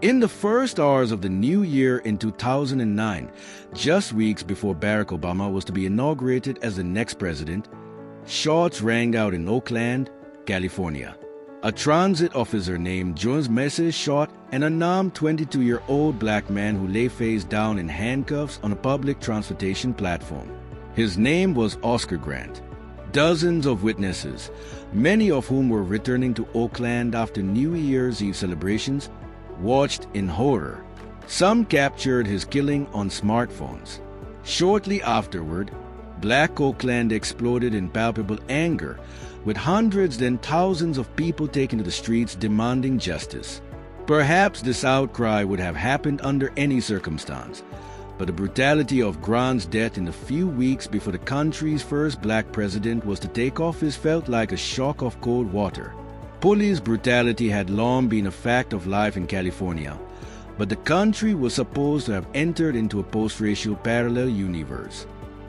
In the first hours of the new year in 2009, just weeks before Barack Obama was to be inaugurated as the next president, shots rang out in Oakland, California. A transit officer named Jones Messe shot an unarmed 22-year-old black man who lay face down in handcuffs on a public transportation platform. His name was Oscar Grant. Dozens of witnesses, many of whom were returning to Oakland after New Year's Eve celebrations, watched in horror. Some captured his killing on smartphones. Shortly afterward, Black Oakland exploded in palpable anger, with hundreds then thousands of people taking to the streets demanding justice. Perhaps this outcry would have happened under any circumstance, but the brutality of Grant's death in the few weeks before the country's first black president was to take office felt like a shock of cold water. Police brutality had long been a fact of life in California, but the country was supposed to have entered into a post-racial parallel universe.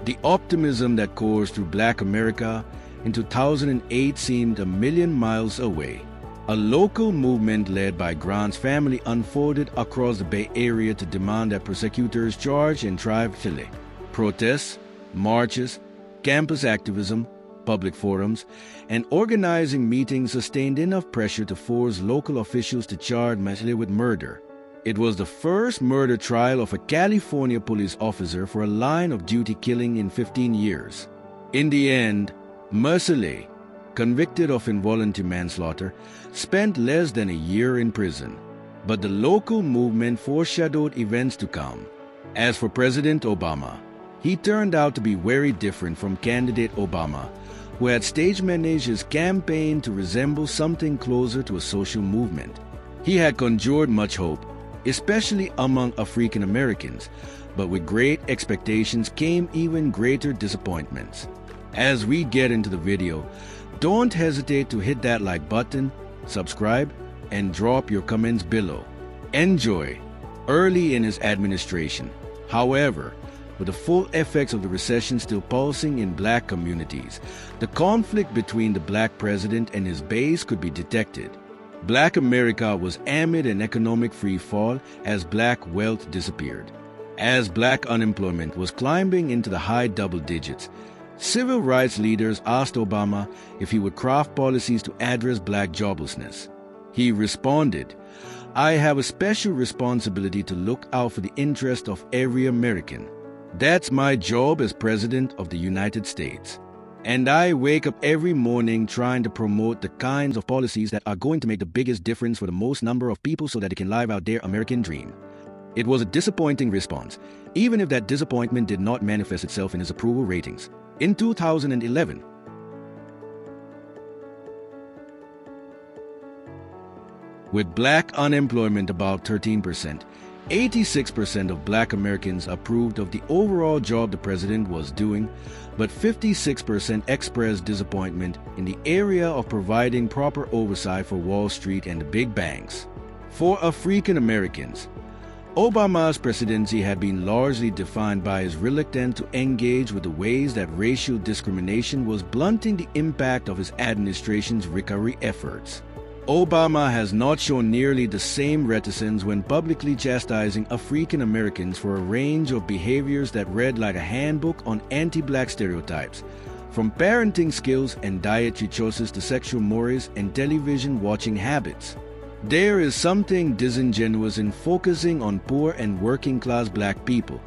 The optimism that coursed through Black America in 2008 seemed a million miles away. A local movement led by Grant's family unfolded across the Bay Area to demand that prosecutors charge and try Philly. Protests, marches, campus activism, public forums, and organizing meetings sustained enough pressure to force local officials to charge Messe with murder. It was the first murder trial of a California police officer for a line-of-duty killing in 15 years. In the end, Messe, convicted of involuntary manslaughter, spent less than a year in prison. But the local movement foreshadowed events to come. As for President Obama, he turned out to be very different from candidate Obama, who had stage-managed his campaign to resemble something closer to a social movement. He had conjured much hope, especially among African Americans, but with great expectations came even greater disappointments. As we get into the video, don't hesitate to hit that like button, subscribe, and drop your comments below. Enjoy. Early in his administration, however, with the full effects of the recession still pulsing in black communities, the conflict between the black president and his base could be detected. Black America was amid an economic free fall as black wealth disappeared. As black unemployment was climbing into the high double digits, civil rights leaders asked Obama if he would craft policies to address black joblessness. He responded, "I have a special responsibility to look out for the interest of every American. That's my job as President of the United States. And I wake up every morning trying to promote the kinds of policies that are going to make the biggest difference for the most number of people so that they can live out their American dream." It was a disappointing response, even if that disappointment did not manifest itself in his approval ratings. In 2011, with black unemployment about 13%, 86% of black Americans approved of the overall job the president was doing, but 56% expressed disappointment in the area of providing proper oversight for Wall Street and the big banks. For African Americans, Obama's presidency had been largely defined by his reluctance to engage with the ways that racial discrimination was blunting the impact of his administration's recovery efforts. Obama has not shown nearly the same reticence when publicly chastising African Americans for a range of behaviors that read like a handbook on anti-black stereotypes, from parenting skills and dietary choices to sexual mores and television watching habits. There is something disingenuous in focusing on poor and working-class black people,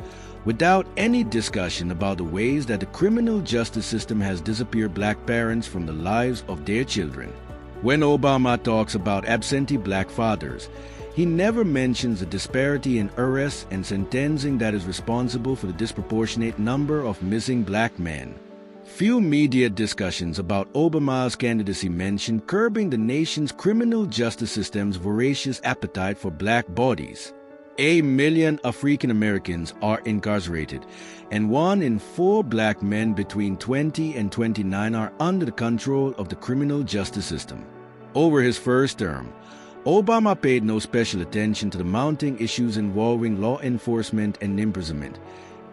without any discussion about the ways that the criminal justice system has disappeared black parents from the lives of their children. When Obama talks about absentee black fathers, he never mentions the disparity in arrests and sentencing that is responsible for the disproportionate number of missing black men. Few media discussions about Obama's candidacy mention curbing the nation's criminal justice system's voracious appetite for black bodies. 1 million African Americans are incarcerated, and 1 in 4 black men between 20 and 29 are under the control of the criminal justice system. Over his first term, Obama paid no special attention to the mounting issues involving law enforcement and imprisonment,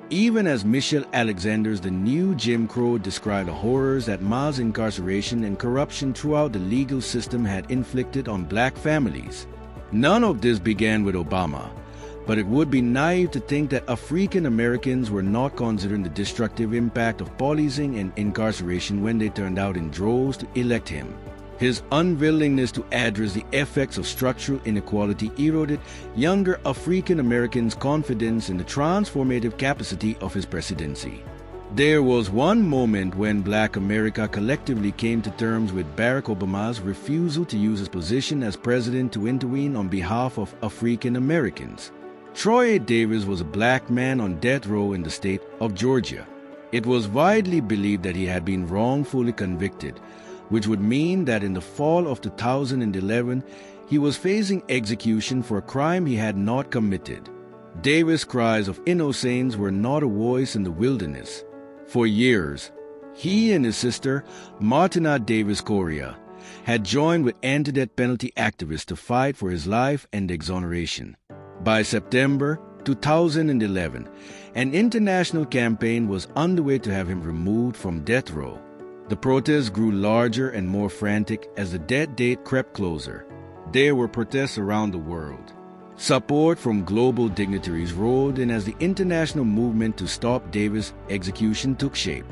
even as Michelle Alexander's The New Jim Crow described the horrors that mass incarceration and corruption throughout the legal system had inflicted on black families. None of this began with Obama, but it would be naive to think that African Americans were not considering the destructive impact of policing and incarceration when they turned out in droves to elect him. His unwillingness to address the effects of structural inequality eroded younger African Americans' confidence in the transformative capacity of his presidency. There was one moment when Black America collectively came to terms with Barack Obama's refusal to use his position as president to intervene on behalf of African Americans. Troy Davis was a black man on death row in the state of Georgia. It was widely believed that he had been wrongfully convicted, which would mean that in the fall of 2011, he was facing execution for a crime he had not committed. Davis' cries of innocence were not a voice in the wilderness. For years, he and his sister, Martina Davis Correa, had joined with anti-death penalty activists to fight for his life and exoneration. By September 2011, an international campaign was underway to have him removed from death row. The protests grew larger and more frantic as the death date crept closer. There were protests around the world. Support from global dignitaries rolled in as the international movement to stop Davis' execution took shape.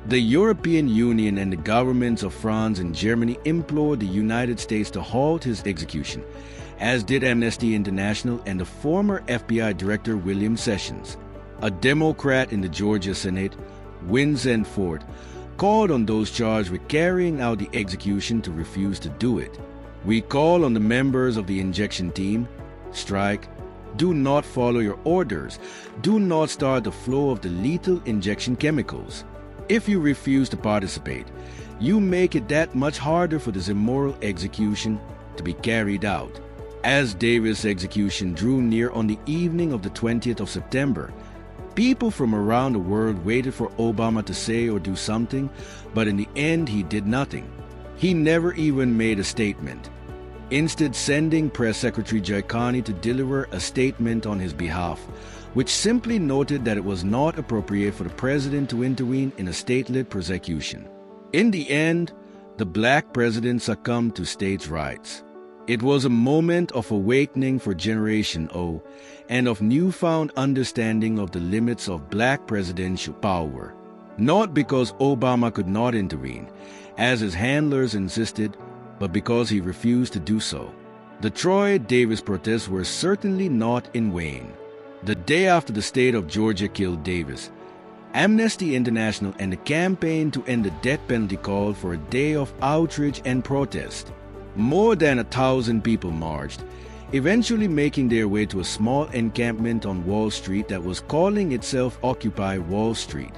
The European Union and the governments of France and Germany implored the United States to halt his execution, as did Amnesty International and the former FBI Director William Sessions. A Democrat in the Georgia Senate, Vincent Ford, called on those charged with carrying out the execution to refuse to do it. We call on the members of the injection team, strike, do not follow your orders, do not start the flow of the lethal injection chemicals. If you refuse to participate, you make it that much harder for this immoral execution to be carried out. As Davis' execution drew near on the evening of the 20th of September, people from around the world waited for Obama to say or do something, but in the end he did nothing. He never even made a statement, instead sending Press Secretary Joy Carney to deliver a statement on his behalf, which simply noted that it was not appropriate for the president to intervene in a state-led prosecution. In the end, the black president succumbed to states' rights. It was a moment of awakening for Generation O and of newfound understanding of the limits of black presidential power. Not because Obama could not intervene, as his handlers insisted, but because he refused to do so. The Troy Davis protests were certainly not in vain. The day after the state of Georgia killed Davis, Amnesty International and the campaign to end the death penalty called for a day of outrage and protest. More than 1,000 people marched, eventually making their way to a small encampment on Wall Street that was calling itself Occupy Wall Street.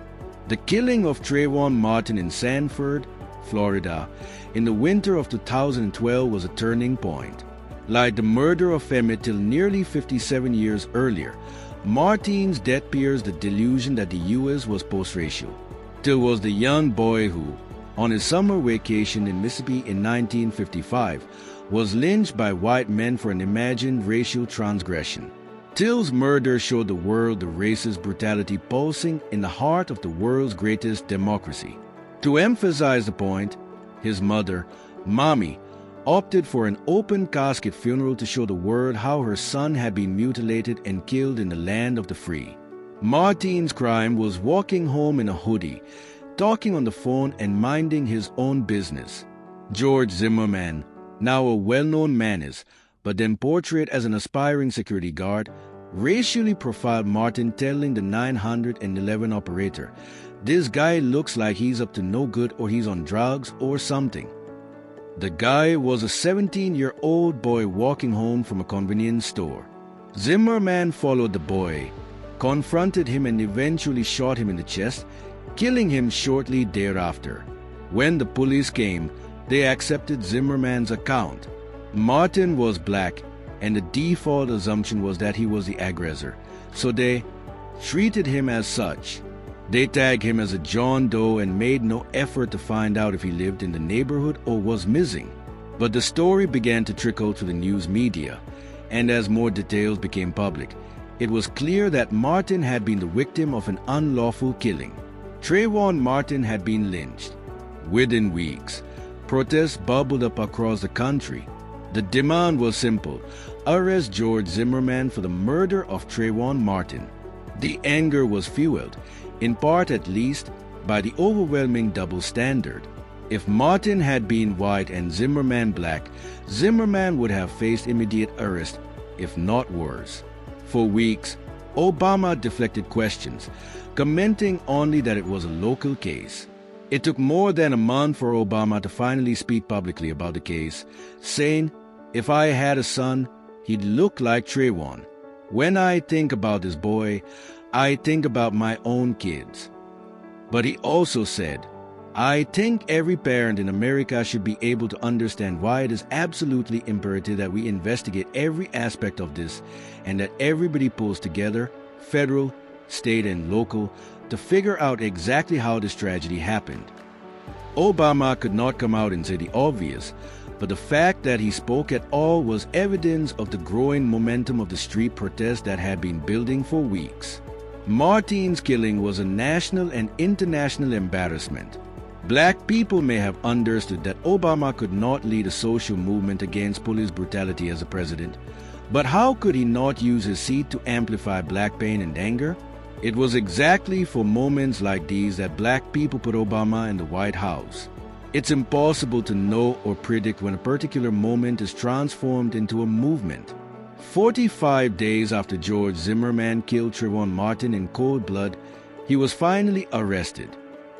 The killing of Trayvon Martin in Sanford, Florida, in the winter of 2012 was a turning point. Like the murder of Emmett Till nearly 57 years earlier, Martin's death pierced the delusion that the U.S. was post-racial. Till was the young boy who, on his summer vacation in Mississippi in 1955, was lynched by white men for an imagined racial transgression. Till's murder showed the world the racist brutality pulsing in the heart of the world's greatest democracy. To emphasize the point, his mother, Mommy, opted for an open casket funeral to show the world how her son had been mutilated and killed in the land of the free. Martin's crime was walking home in a hoodie, talking on the phone and minding his own business. George Zimmerman, now a well-known menace, but then portrayed as an aspiring security guard, racially profiled Martin, telling the 911 operator, "This guy looks like he's up to no good or he's on drugs or something." The guy was a 17-year-old boy walking home from a convenience store. Zimmerman followed the boy, confronted him and eventually shot him in the chest, killing him shortly thereafter. When the police came, they accepted Zimmerman's account. Martin was black, and the default assumption was that he was the aggressor, so they treated him as such. They tagged him as a John Doe and made no effort to find out if he lived in the neighborhood or was missing. But the story began to trickle to the news media, and as more details became public, it was clear that Martin had been the victim of an unlawful killing. Trayvon Martin had been lynched. Within weeks, protests bubbled up across the country. The demand was simple: arrest George Zimmerman for the murder of Trayvon Martin. The anger was fueled, in part at least, by the overwhelming double standard. If Martin had been white and Zimmerman black, Zimmerman would have faced immediate arrest, if not worse. For weeks, Obama deflected questions, commenting only that it was a local case. It took more than a month for Obama to finally speak publicly about the case, saying, "If I had a son, he'd look like Trayvon. When I think about this boy, I think about my own kids." But he also said, "I think every parent in America should be able to understand why it is absolutely imperative that we investigate every aspect of this and that everybody pulls together, federal, state, and local, to figure out exactly how this tragedy happened." Obama could not come out and say the obvious, but the fact that he spoke at all was evidence of the growing momentum of the street protests that had been building for weeks. Martin's killing was a national and international embarrassment. Black people may have understood that Obama could not lead a social movement against police brutality as a president, but how could he not use his seat to amplify black pain and anger? It was exactly for moments like these that black people put Obama in the White House. It's impossible to know or predict when a particular moment is transformed into a movement. 45 days after George Zimmerman killed Trayvon Martin in cold blood, he was finally arrested.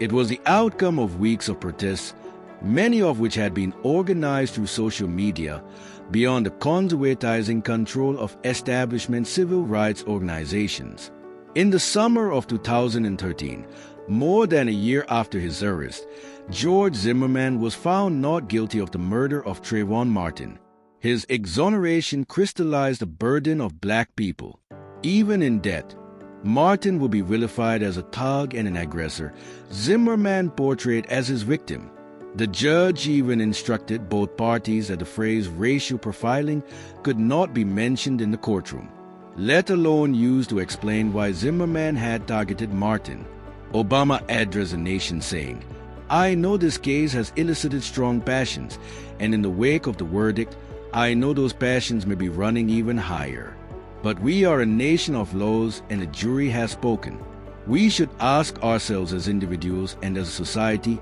It was the outcome of weeks of protests, many of which had been organized through social media, beyond the conservatizing control of establishment civil rights organizations. In the summer of 2013, more than a year after his arrest, George Zimmerman was found not guilty of the murder of Trayvon Martin. His exoneration crystallized the burden of black people. Even in death, Martin would be vilified as a thug and an aggressor, Zimmerman portrayed as his victim. The judge even instructed both parties that the phrase racial profiling could not be mentioned in the courtroom, let alone used to explain why Zimmerman had targeted Martin. Obama addressed the nation saying, "I know this case has elicited strong passions, and in the wake of the verdict, I know those passions may be running even higher. But we are a nation of laws and the jury has spoken. We should ask ourselves as individuals and as a society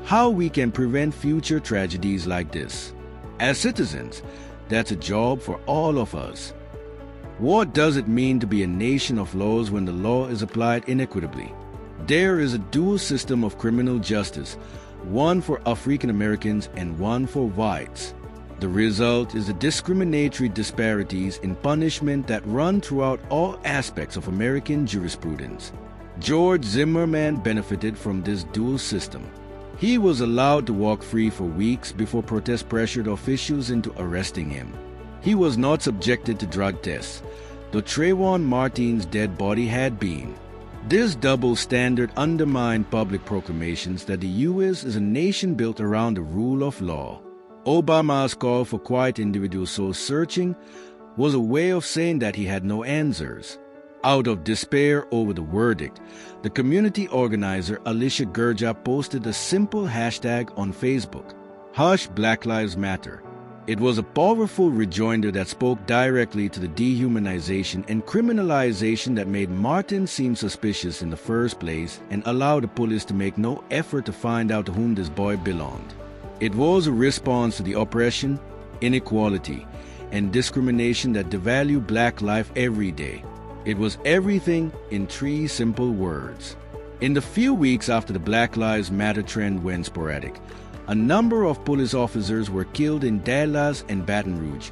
how we can prevent future tragedies like this. As citizens, that's a job for all of us. What does it mean to be a nation of laws when the law is applied inequitably? There is a dual system of criminal justice, one for African Americans and one for whites. The result is the discriminatory disparities in punishment that run throughout all aspects of American jurisprudence. George Zimmerman benefited from this dual system. He was allowed to walk free for weeks before protests pressured officials into arresting him. He was not subjected to drug tests, though Trayvon Martin's dead body had been. This double standard undermined public proclamations that the U.S. is a nation built around the rule of law. Obama's call for quiet individual soul searching was a way of saying that he had no answers. Out of despair over the verdict, the community organizer Alicia Gurja posted a simple hashtag on Facebook, Hush Black Lives Matter. It was a powerful rejoinder that spoke directly to the dehumanization and criminalization that made Martin seem suspicious in the first place and allowed the police to make no effort to find out to whom this boy belonged. It was a response to the oppression, inequality, and discrimination that devalue black life every day. It was everything in 3 simple words. In the few weeks after the Black Lives Matter trend went sporadic, a number of police officers were killed in Dallas and Baton Rouge,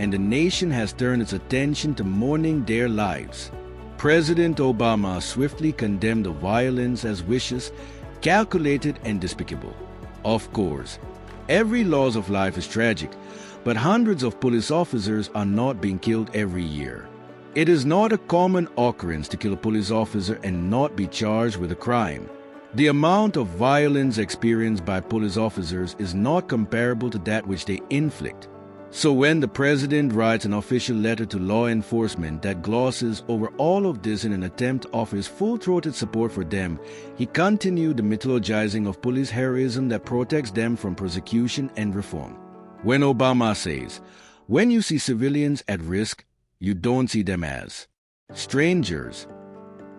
and the nation has turned its attention to mourning their lives. President Obama swiftly condemned the violence as vicious, calculated, and despicable. Of course, every loss of life is tragic, but hundreds of police officers are not being killed every year. It is not a common occurrence to kill a police officer and not be charged with a crime. The amount of violence experienced by police officers is not comparable to that which they inflict. So when the president writes an official letter to law enforcement that glosses over all of this in an attempt to offer his full-throated support for them, he continued the mythologizing of police heroism that protects them from prosecution and reform. When Obama says, "When you see civilians at risk, you don't see them as strangers,"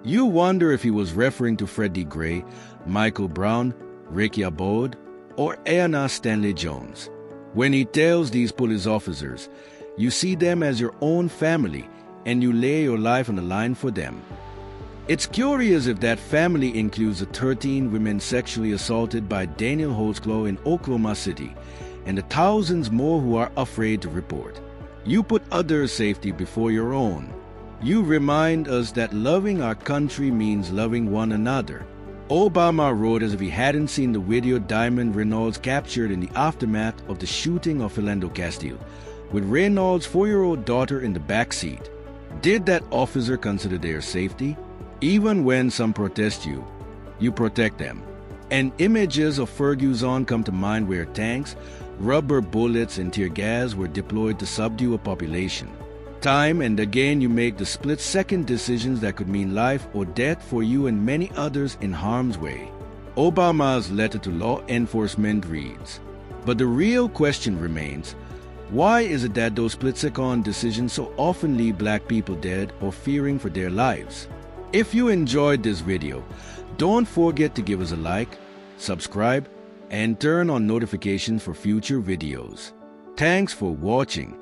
you wonder if he was referring to Freddie Gray, Michael Brown, Ricky Abode, or Ayanna Stanley Jones. When he tells these police officers, you see them as your own family and you lay your life on the line for them. It's curious if that family includes the 13 women sexually assaulted by Daniel Holtzclaw in Oklahoma City and the thousands more who are afraid to report. You put others' safety before your own. You remind us that loving our country means loving one another. Obama wrote as if he hadn't seen the video Diamond Reynolds captured in the aftermath of the shooting of Philando Castile, with Reynolds' 4-year-old daughter in the back seat. Did that officer consider their safety? Even when some protest you, you protect them. And images of Ferguson come to mind where tanks, rubber bullets, and tear gas were deployed to subdue a population. Time and again you make the split-second decisions that could mean life or death for you and many others in harm's way. Obama's letter to law enforcement reads, but the real question remains, why is it that those split-second decisions so often leave black people dead or fearing for their lives? If you enjoyed this video, don't forget to give us a like, subscribe, and turn on notifications for future videos. Thanks for watching.